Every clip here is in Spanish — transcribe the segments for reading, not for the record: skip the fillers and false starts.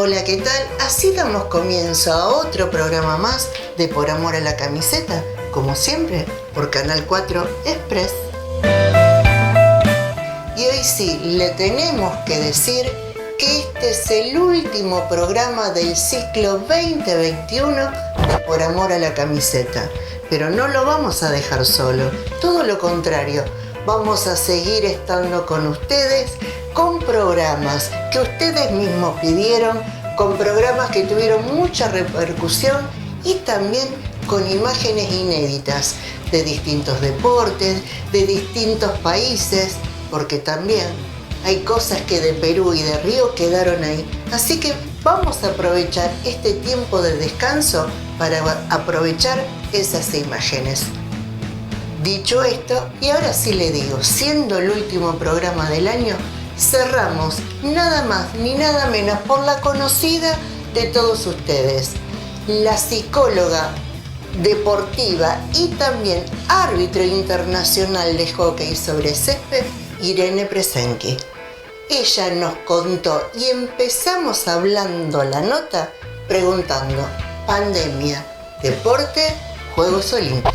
Hola, ¿qué tal? Así damos comienzo a otro programa más de Por Amor a la Camiseta, como siempre, por Canal 4 Express. Y hoy sí, le tenemos que decir que este es el último programa del ciclo 2021 de Por Amor a la Camiseta. Pero no lo vamos a dejar solo, todo lo contrario, vamos a seguir estando con ustedes con programas que ustedes mismos pidieron, con programas que tuvieron mucha repercusión y también con imágenes inéditas de distintos deportes, de distintos países, porque también hay cosas que de Perú y de Río quedaron ahí. Así que vamos a aprovechar este tiempo de descanso para aprovechar esas imágenes. Dicho esto, y ahora sí le digo, siendo el último programa del año, cerramos nada más ni nada menos por la conocida de todos ustedes, la psicóloga deportiva y también árbitro internacional de hockey sobre césped, Irene Presenki. Ella nos contó y empezamos hablando la nota preguntando: pandemia, deporte, Juegos Olímpicos.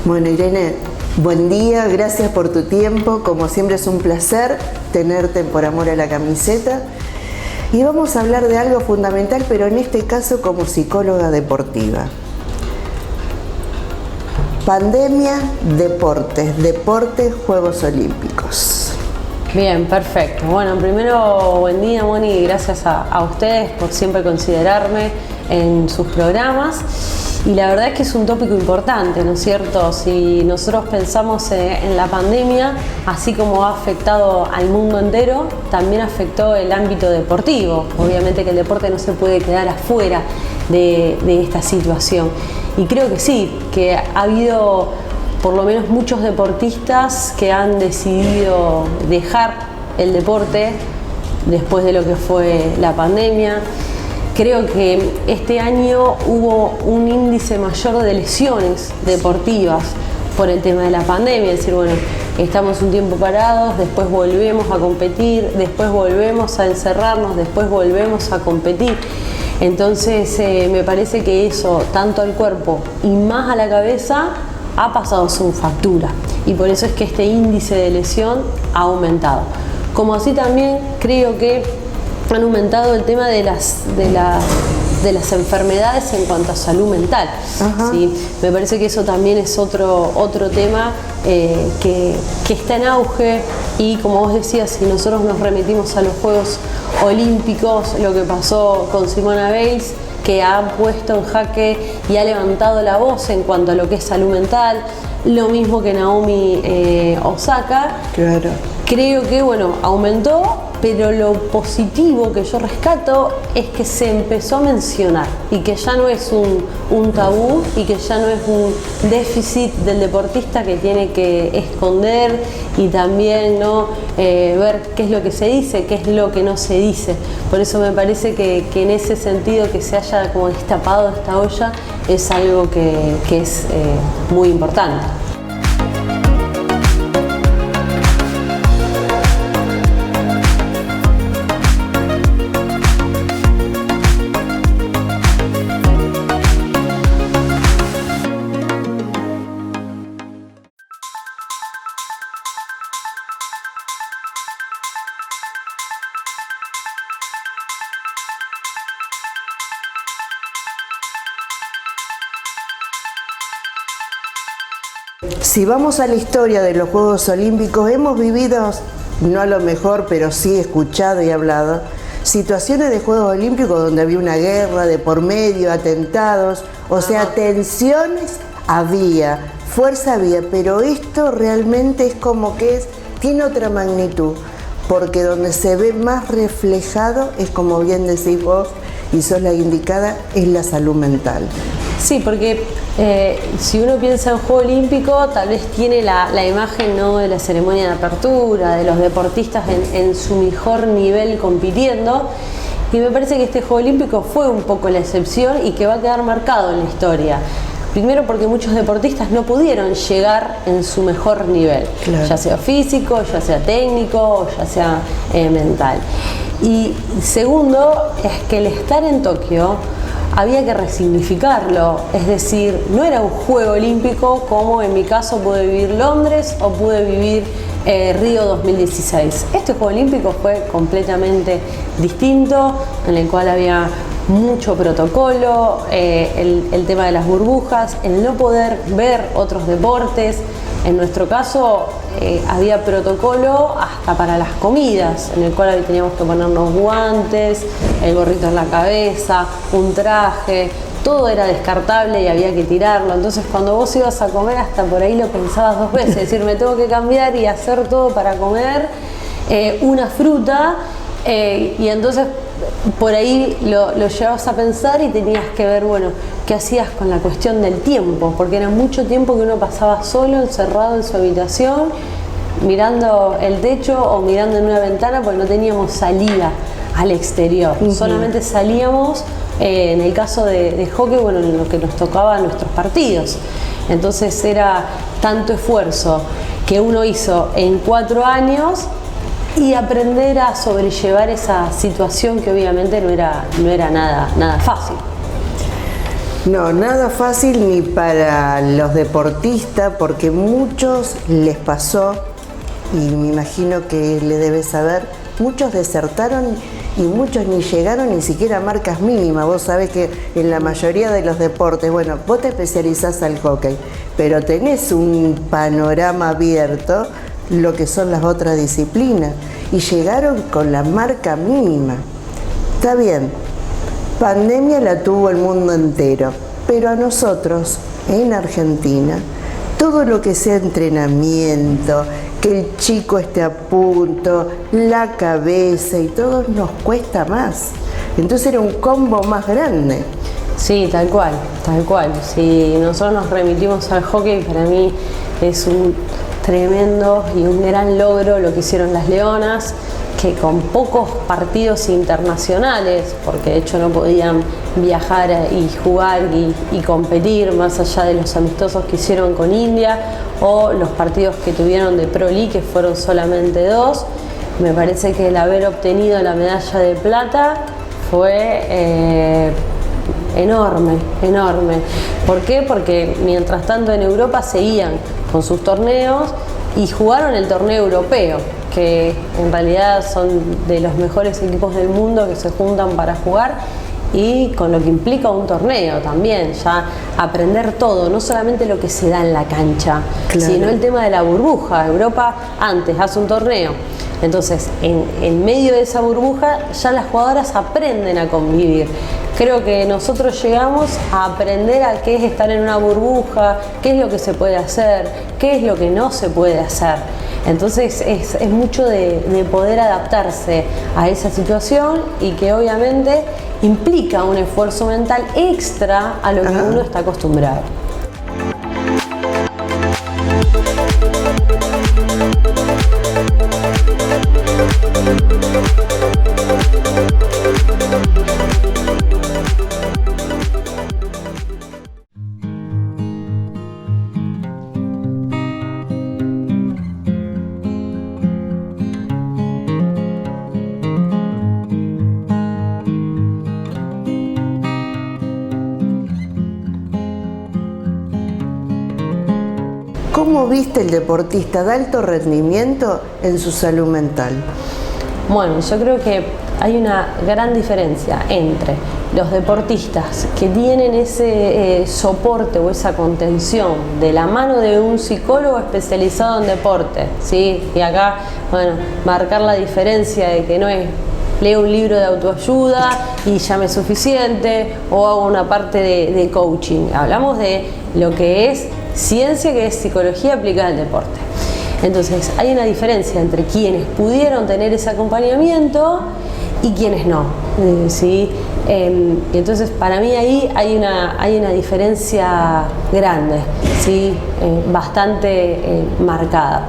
Bueno, Irene, buen día, gracias por tu tiempo. Como siempre es un placer tenerte Por Amor a la Camiseta. Y vamos a hablar de algo fundamental, pero en este caso como psicóloga deportiva. Pandemia, deportes, Juegos Olímpicos. Bien, perfecto. Bueno, primero, buen día, Moni, y gracias a ustedes por siempre considerarme en sus programas. Y la verdad es que es un tópico importante, ¿no es cierto? Si nosotros pensamos en la pandemia, así como ha afectado al mundo entero, también afectó el ámbito deportivo. Obviamente que el deporte no se puede quedar afuera de esta situación. Y creo que sí, que ha habido por lo menos muchos deportistas que han decidido dejar el deporte después de lo que fue la pandemia. Creo que este año hubo un índice mayor de lesiones deportivas por el tema de la pandemia, es decir, bueno, estamos un tiempo parados, después volvemos a competir, después volvemos a encerrarnos, después volvemos a competir. Entonces me parece que eso, tanto al cuerpo y más a la cabeza, ha pasado su factura. Y por eso es que este índice de lesión ha aumentado. Como así también creo que han aumentado el tema de las enfermedades en cuanto a salud mental. ¿Sí? Me parece que eso también es otro tema que está en auge, y como vos decías, si nosotros nos remitimos a los Juegos Olímpicos, lo que pasó con Simona Biles, que ha puesto en jaque y ha levantado la voz en cuanto a lo que es salud mental, lo mismo que Naomi Osaka. Claro. Creo que, bueno, aumentó, pero lo positivo que yo rescato es que se empezó a mencionar y que ya no es un tabú y que ya no es un déficit del deportista que tiene que esconder y también no ver qué es lo que se dice, qué es lo que no se dice. Por eso me parece que en ese sentido que se haya como destapado esta olla es algo que es muy importante. Si vamos a la historia de los Juegos Olímpicos, hemos vivido, no a lo mejor, pero sí escuchado y hablado, situaciones de Juegos Olímpicos donde había una guerra de por medio, atentados, o sea, tensiones había, fuerza había, pero esto realmente es como que tiene otra magnitud, porque donde se ve más reflejado es, como bien decís vos, y sos la indicada, es la salud mental. Sí, porque si uno piensa en Juego Olímpico, tal vez tiene la imagen, ¿no?, de la ceremonia de apertura, de los deportistas en su mejor nivel compitiendo, y me parece que este Juego Olímpico fue un poco la excepción y que va a quedar marcado en la historia. Primero porque muchos deportistas no pudieron llegar en su mejor nivel, claro, ya sea físico, ya sea técnico, ya sea mental. Y segundo, es que el estar en Tokio había que resignificarlo, es decir, no era un Juego Olímpico como en mi caso pude vivir Londres o pude vivir Río 2016. Este Juego Olímpico fue completamente distinto, en el cual había mucho protocolo, el tema de las burbujas, el no poder ver otros deportes. En nuestro caso había protocolo hasta para las comidas, en el cual teníamos que ponernos guantes, el gorrito en la cabeza, un traje, todo era descartable y había que tirarlo. Entonces cuando vos ibas a comer hasta por ahí lo pensabas dos veces, es decir, me tengo que cambiar y hacer todo para comer una fruta, y entonces por ahí lo llevabas a pensar y tenías que ver, bueno, qué hacías con la cuestión del tiempo, porque era mucho tiempo que uno pasaba solo, encerrado en su habitación, mirando el techo o mirando en una ventana, porque no teníamos salida al exterior. Solamente salíamos en el caso de hockey, bueno, en lo que nos tocaba nuestros partidos. Entonces era tanto esfuerzo que uno hizo en 4 años y aprender a sobrellevar esa situación que obviamente no era nada fácil. No, nada fácil ni para los deportistas, porque muchos les pasó, y me imagino que le debes saber, muchos desertaron y muchos ni llegaron ni siquiera a marcas mínimas. Vos sabés que en la mayoría de los deportes, bueno, vos te especializás al hockey, pero tenés un panorama abierto lo que son las otras disciplinas, y llegaron con la marca mínima. Está bien, pandemia la tuvo el mundo entero, pero a nosotros, en Argentina, todo lo que sea entrenamiento, que el chico esté a punto, la cabeza y todo, nos cuesta más. Entonces era un combo más grande. Sí, tal cual, tal cual. Si nosotros nos remitimos al hockey, para mí es un tremendo y un gran logro lo que hicieron las Leonas, que con pocos partidos internacionales, porque de hecho no podían viajar y jugar y competir más allá de los amistosos que hicieron con India o los partidos que tuvieron de Pro League, que fueron solamente 2, me parece que el haber obtenido la medalla de plata fue enorme. ¿Por qué? Porque mientras tanto en Europa seguían con sus torneos y jugaron el torneo europeo, que en realidad son de los mejores equipos del mundo que se juntan para jugar, y con lo que implica un torneo también, ya aprender todo, no solamente lo que se da en la cancha, claro, sino el tema de la burbuja. Europa antes hace un torneo, entonces en medio de esa burbuja ya las jugadoras aprenden a convivir. Creo que nosotros llegamos a aprender a qué es estar en una burbuja, qué es lo que se puede hacer, qué es lo que no se puede hacer. Entonces es mucho de poder adaptarse a esa situación, y que obviamente implica un esfuerzo mental extra a lo que uno está acostumbrado. ¿Cómo viste el deportista de alto rendimiento en su salud mental? Bueno, yo creo que hay una gran diferencia entre los deportistas que tienen ese soporte o esa contención de la mano de un psicólogo especializado en deporte, ¿sí? Y acá, bueno, marcar la diferencia de que no es leo un libro de autoayuda y ya me es suficiente, o hago una parte de coaching. Hablamos de lo que es ciencia, que es psicología aplicada al deporte. Entonces hay una diferencia entre quienes pudieron tener ese acompañamiento y quienes no, ¿sí? Y entonces para mí ahí hay una diferencia grande, ¿sí? Bastante marcada.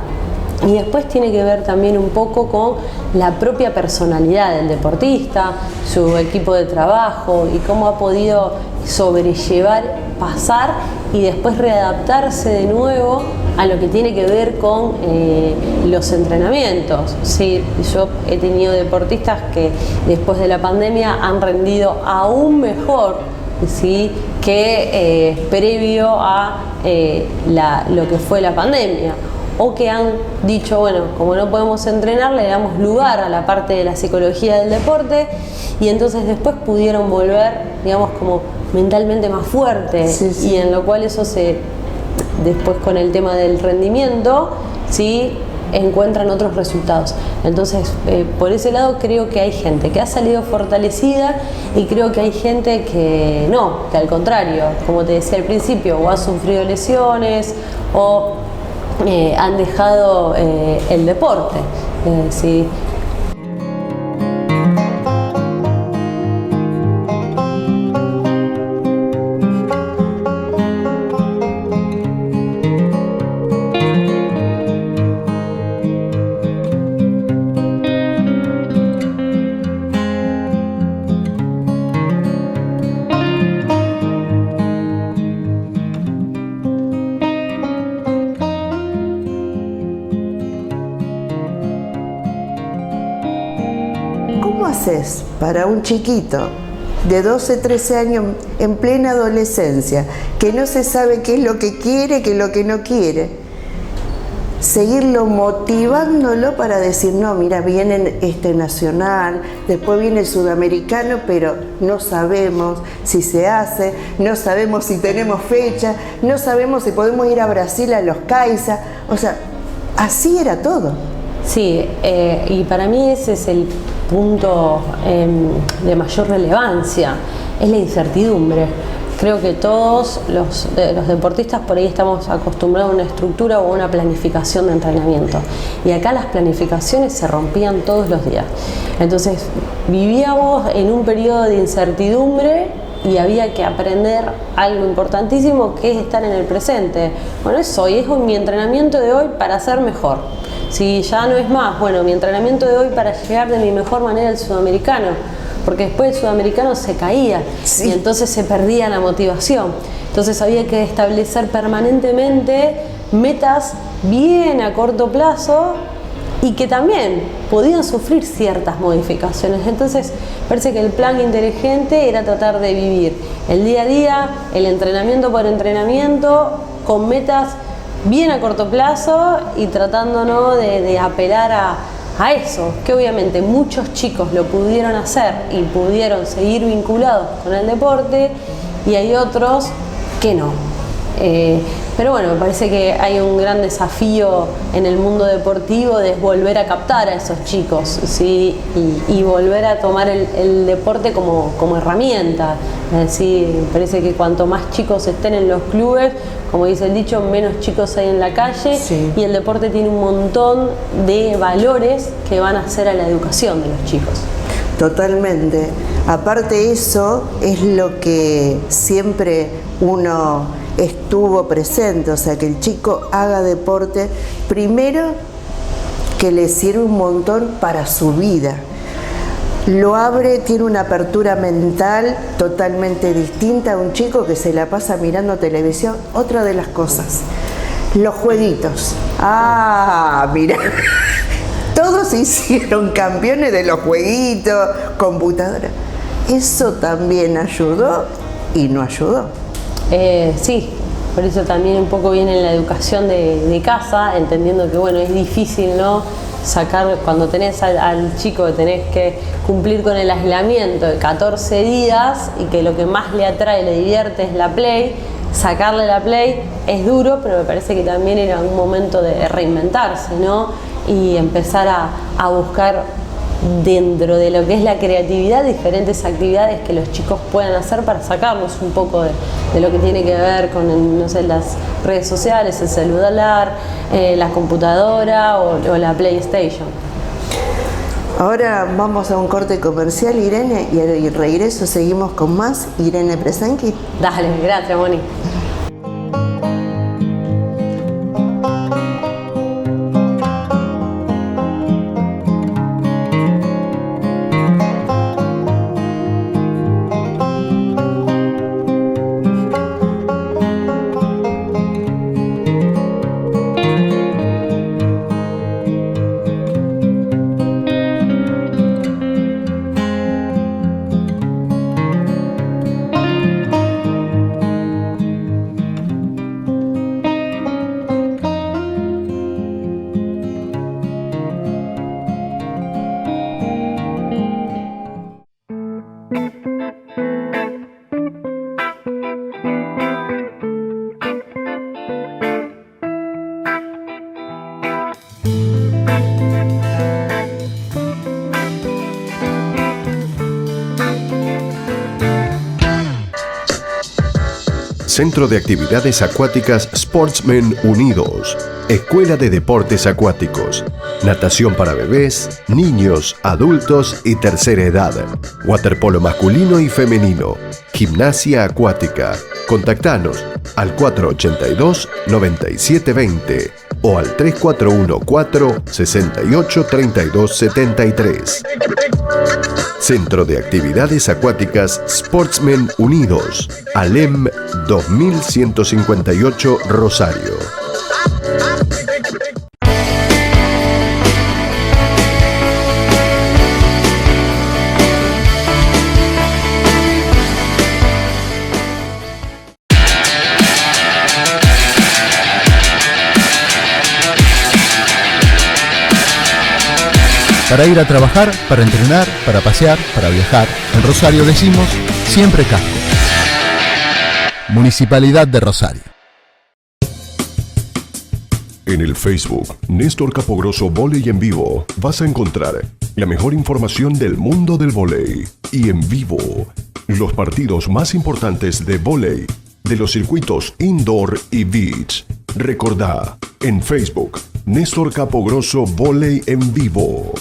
Y después tiene que ver también un poco con la propia personalidad del deportista, su equipo de trabajo y cómo ha podido sobrellevar, pasar y después readaptarse de nuevo a lo que tiene que ver con los entrenamientos. Sí, yo he tenido deportistas que después de la pandemia han rendido aún mejor, ¿sí? Que previo a lo que fue la pandemia. O que han dicho, bueno, como no podemos entrenar, le damos lugar a la parte de la psicología del deporte y entonces después pudieron volver, digamos, como mentalmente más fuertes, sí. Y en lo cual eso después con el tema del rendimiento, ¿sí? Encuentran otros resultados. Entonces, por ese lado creo que hay gente que ha salido fortalecida y creo que hay gente que no, que al contrario, como te decía al principio, o ha sufrido lesiones o han dejado el deporte, ¿sí? ¿Cómo haces para un chiquito de 12, 13 años en plena adolescencia, que no se sabe qué es lo que quiere, qué es lo que no quiere, seguirlo motivándolo para decir, no, mira, viene este nacional, después viene el sudamericano, pero no sabemos si se hace, no sabemos si tenemos fecha, no sabemos si podemos ir a Brasil a los Caixa, o sea, así era todo. Sí, y para mí ese es el punto de mayor relevancia, es la incertidumbre. Creo que todos los deportistas por ahí estamos acostumbrados a una estructura o a una planificación de entrenamiento. Y acá las planificaciones se rompían todos los días. Entonces vivíamos en un periodo de incertidumbre y había que aprender algo importantísimo, que es estar en el presente. Bueno, es hoy, es mi entrenamiento de hoy para ser mejor. Si ya no es más, bueno, mi entrenamiento de hoy para llegar de mi mejor manera al sudamericano, porque después el sudamericano se caía, sí. Y entonces se perdía la motivación. Entonces había que establecer permanentemente metas bien a corto plazo y que también podían sufrir ciertas modificaciones. Entonces parece que el plan inteligente era tratar de vivir el día a día, el entrenamiento por entrenamiento, con metas bien a corto plazo y tratándonos de apelar a eso, que obviamente muchos chicos lo pudieron hacer y pudieron seguir vinculados con el deporte y hay otros que no. Pero bueno, me parece que hay un gran desafío en el mundo deportivo de volver a captar a esos chicos, ¿sí? y volver a tomar el deporte como herramienta. Es decir, me parece que cuanto más chicos estén en los clubes, como dice el dicho, menos chicos hay en la calle, sí. Y el deporte tiene un montón de valores que van a hacer a la educación de los chicos. Totalmente. Aparte eso es lo que siempre uno estuvo presente, o sea, que el chico haga deporte, primero que le sirve un montón para su vida. Lo abre, tiene una apertura mental totalmente distinta a un chico que se la pasa mirando televisión. Otra de las cosas, los jueguitos. Ah, mira, todos se hicieron campeones de los jueguitos, computadora. Eso también ayudó y no ayudó. Sí, por eso también un poco viene la educación de casa, entendiendo que bueno, es difícil, ¿no? Sacar, cuando tenés al chico que tenés que cumplir con el aislamiento de 14 días y que lo que más le atrae, le divierte es la Play, sacarle la Play es duro, pero me parece que también era un momento de reinventarse, ¿no? Y empezar a buscar dentro de lo que es la creatividad diferentes actividades que los chicos puedan hacer para sacarlos un poco de lo que tiene que ver con, no sé, las redes sociales, el celular, la computadora o la PlayStation. Ahora vamos a un corte comercial, Irene, y al regreso seguimos con más Irene Presenqui. Dale, gracias, Moni. Centro de Actividades Acuáticas Sportsmen Unidos. Escuela de Deportes Acuáticos. Natación para bebés, niños, adultos y tercera edad. Waterpolo masculino y femenino. Gimnasia acuática. Contactanos al 482-9720 o al 3414-683273. Centro de Actividades Acuáticas Sportsmen Unidos. Alem 2158 Rosario. Para ir a trabajar, para entrenar, para pasear, para viajar. En Rosario decimos siempre casco. Municipalidad de Rosario. En el Facebook Néstor Capogrossi Vóley en Vivo vas a encontrar la mejor información del mundo del vóley y en vivo los partidos más importantes de vóley de los circuitos indoor y beach. Recordá, en Facebook Néstor Capogrossi Vóley en Vivo.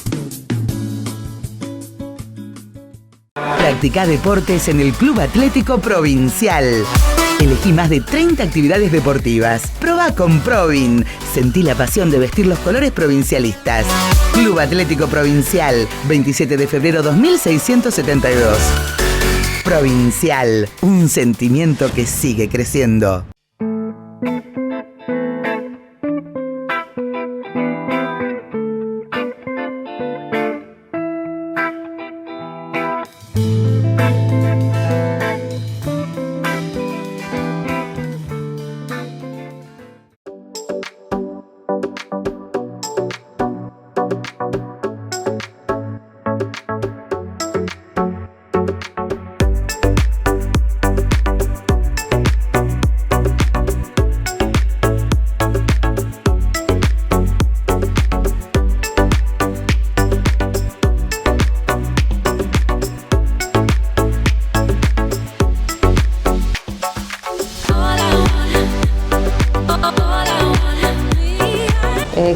Practica deportes en el Club Atlético Provincial. Elegí más de 30 actividades deportivas. Probá con Provin. Sentí la pasión de vestir los colores provincialistas. Club Atlético Provincial, 27 de febrero 2672. Provincial, un sentimiento que sigue creciendo.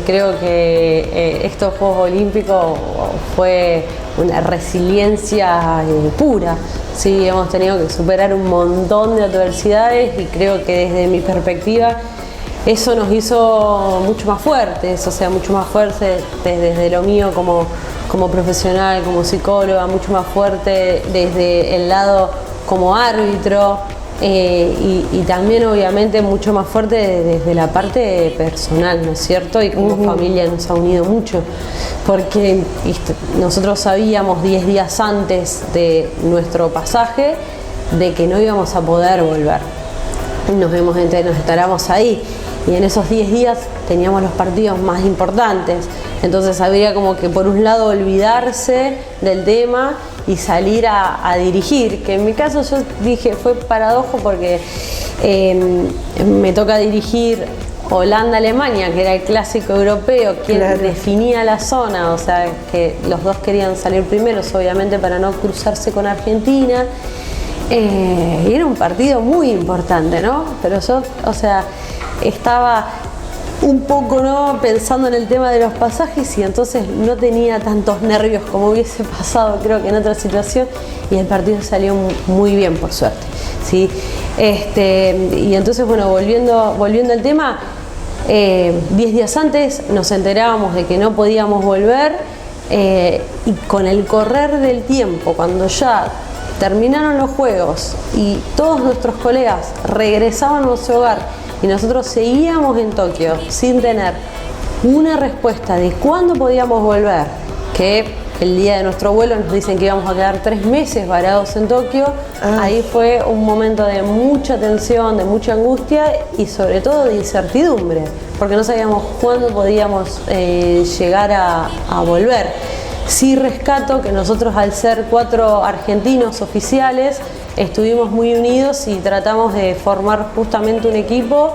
Creo que estos Juegos Olímpicos fue una resiliencia pura. Sí, hemos tenido que superar un montón de adversidades y creo que desde mi perspectiva eso nos hizo mucho más fuertes, o sea, mucho más fuerte desde lo mío como profesional, como psicóloga, mucho más fuerte desde el lado como árbitro. Y también obviamente mucho más fuerte desde la parte personal, ¿no es cierto? Y como familia nos ha unido mucho, porque nosotros sabíamos 10 días antes de nuestro pasaje de que no íbamos a poder volver. Nos instalamos ahí y en esos 10 días teníamos los partidos más importantes, entonces había como que por un lado olvidarse del tema y salir a dirigir, que en mi caso yo dije, fue paradojo porque me toca dirigir Holanda-Alemania, que era el clásico europeo, quien definía la zona, o sea, que los dos querían salir primeros, obviamente para no cruzarse con Argentina, y era un partido muy importante, ¿no? Pero yo, o sea, estaba un poco, ¿no?, pensando en el tema de los pasajes, y entonces no tenía tantos nervios como hubiese pasado, creo que en otra situación, y el partido salió muy bien, por suerte, ¿sí? Y entonces, bueno, volviendo al tema, 10 días antes nos enterábamos de que no podíamos volver, y con el correr del tiempo, cuando ya terminaron los juegos y todos nuestros colegas regresaban a su hogar y nosotros seguíamos en Tokio sin tener una respuesta de cuándo podíamos volver, que el día de nuestro vuelo nos dicen que íbamos a quedar 3 meses varados en Tokio, ahí fue un momento de mucha tensión, de mucha angustia y sobre todo de incertidumbre, porque no sabíamos cuándo podíamos llegar a volver. Sí rescato que nosotros, al ser 4 argentinos oficiales, estuvimos muy unidos y tratamos de formar justamente un equipo,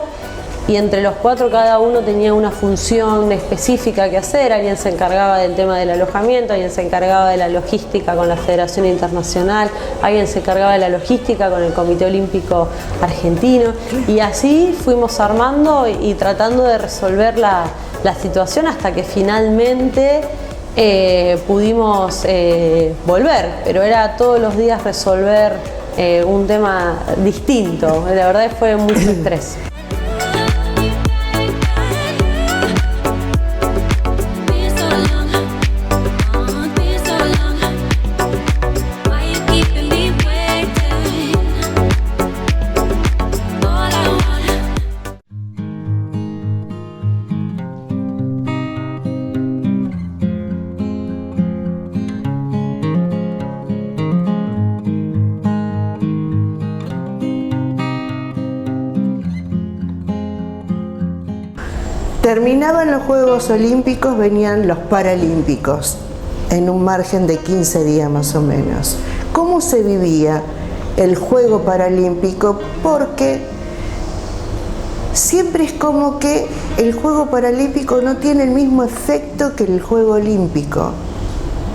y entre los 4 cada uno tenía una función específica que hacer. Alguien se encargaba del tema del alojamiento, alguien se encargaba de la logística con la Federación Internacional, alguien se encargaba de la logística con el Comité Olímpico Argentino, y así fuimos armando y tratando de resolver la situación hasta que finalmente pudimos volver, pero era todos los días resolver un tema distinto. La verdad fue mucho estrés. Terminaban los Juegos Olímpicos, venían los Paralímpicos, en un margen de 15 días más o menos. ¿Cómo se vivía el Juego Paralímpico? Porque siempre es como que el Juego Paralímpico no tiene el mismo efecto que el Juego Olímpico.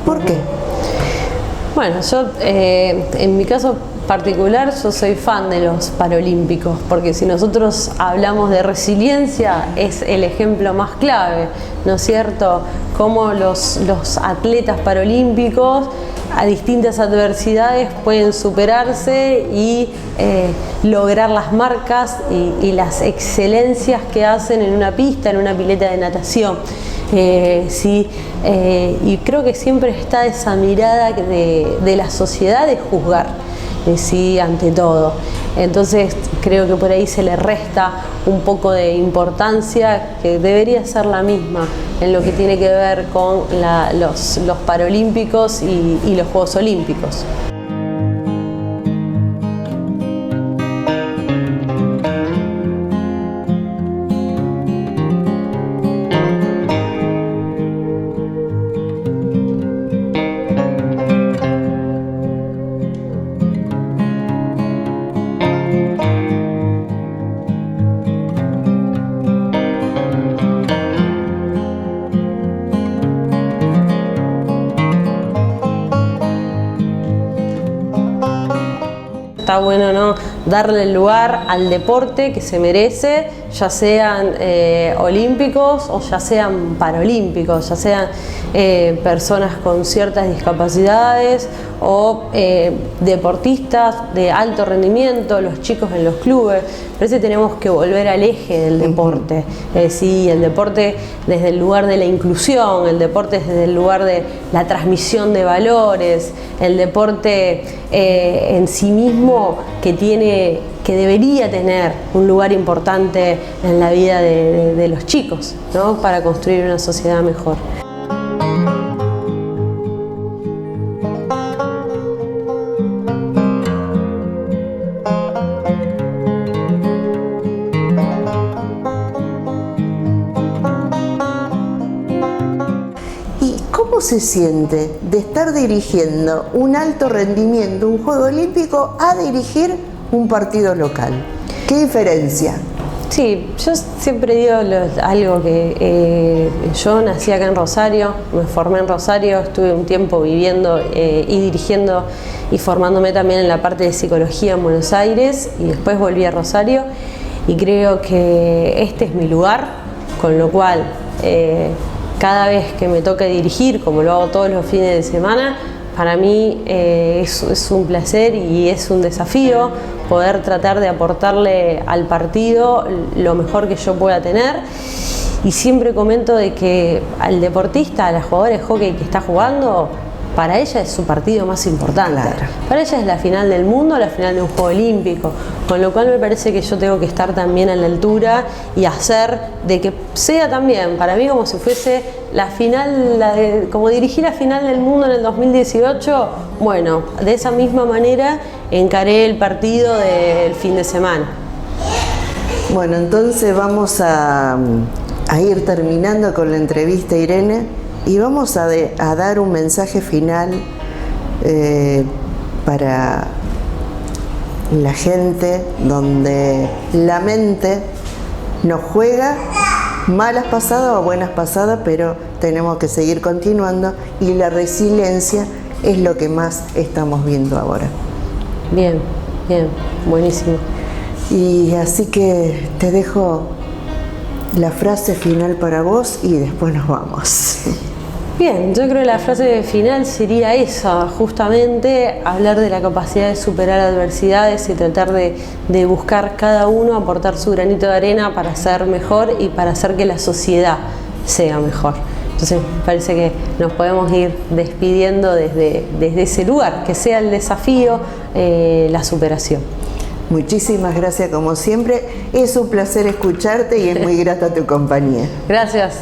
¿Por qué? Bueno, yo en mi caso particular, yo soy fan de los Paralímpicos, porque si nosotros hablamos de resiliencia, es el ejemplo más clave, ¿no es cierto? Cómo los atletas paralímpicos a distintas adversidades pueden superarse y lograr las marcas y las excelencias que hacen en una pista, en una pileta de natación. Sí, y creo que siempre está esa mirada de la sociedad de juzgar, sí, ante todo. Entonces creo que por ahí se le resta un poco de importancia, que debería ser la misma en lo que tiene que ver con los Paralímpicos y los Juegos Olímpicos. Está bueno, ¿no?, darle el lugar al deporte que se merece, ya sean olímpicos o ya sean paralímpicos, ya sean personas con ciertas discapacidades o deportistas de alto rendimiento, los chicos en los clubes. Parece que tenemos que volver al eje del deporte, sí, el deporte desde el lugar de la inclusión, el deporte desde el lugar de la transmisión de valores, el deporte en sí mismo que debería tener un lugar importante en la vida de los chicos, ¿no?, para construir una sociedad mejor. ¿Cómo se siente de estar dirigiendo un alto rendimiento, un Juego Olímpico, a dirigir un partido local? ¿Qué diferencia? Sí, yo siempre digo algo que yo nací acá en Rosario, me formé en Rosario, estuve un tiempo viviendo y dirigiendo y formándome también en la parte de psicología en Buenos Aires, y después volví a Rosario, y creo que este es mi lugar. con lo cual cada vez que me toque dirigir, como lo hago todos los fines de semana, para mí es un placer y es un desafío poder tratar de aportarle al partido lo mejor que yo pueda tener. Y siempre comento de que al deportista, a la jugadora de hockey que está jugando, para ella es su partido más importante. Claro. Para ella es la final del mundo, la final de un juego olímpico, con lo cual me parece que yo tengo que estar también a la altura y hacer de que sea también para mí como si fuese la final, como dirigí la final del mundo en el 2018, bueno, de esa misma manera encaré el partido del fin de semana. Bueno, entonces vamos a ir terminando con la entrevista, Irene. Y vamos a dar un mensaje final para la gente donde la mente nos juega malas pasadas o buenas pasadas, pero tenemos que seguir continuando y la resiliencia es lo que más estamos viendo ahora. Bien, buenísimo. Y así que te dejo la frase final para vos y después nos vamos. Bien, yo creo que la frase final sería esa, justamente hablar de la capacidad de superar adversidades y tratar de buscar cada uno aportar su granito de arena para ser mejor y para hacer que la sociedad sea mejor. Entonces me parece que nos podemos ir despidiendo desde ese lugar, que sea el desafío, la superación. Muchísimas gracias como siempre, es un placer escucharte y es muy grata tu compañía. Gracias.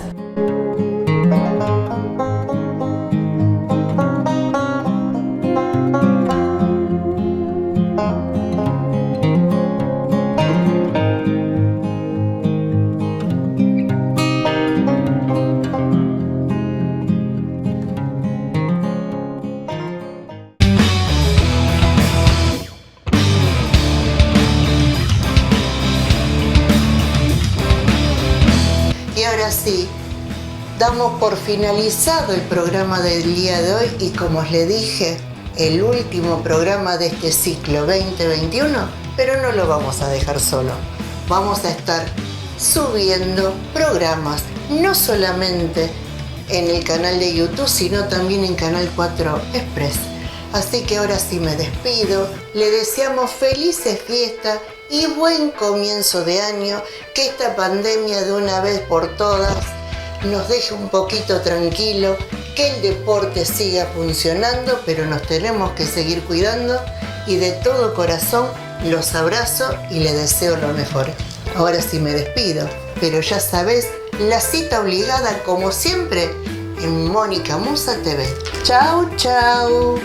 Así, damos por finalizado el programa del día de hoy y como os le dije, el último programa de este ciclo 2021, pero no lo vamos a dejar solo. Vamos a estar subiendo programas, no solamente en el canal de YouTube, sino también en Canal 4 Express. Así que ahora sí me despido, le deseamos felices fiestas y buen comienzo de año, que esta pandemia de una vez por todas nos deje un poquito tranquilo, que el deporte siga funcionando, pero nos tenemos que seguir cuidando y de todo corazón los abrazo y les deseo lo mejor. Ahora sí me despido, pero ya sabes, la cita obligada como siempre en Mónica Musa TV. Chau, chau.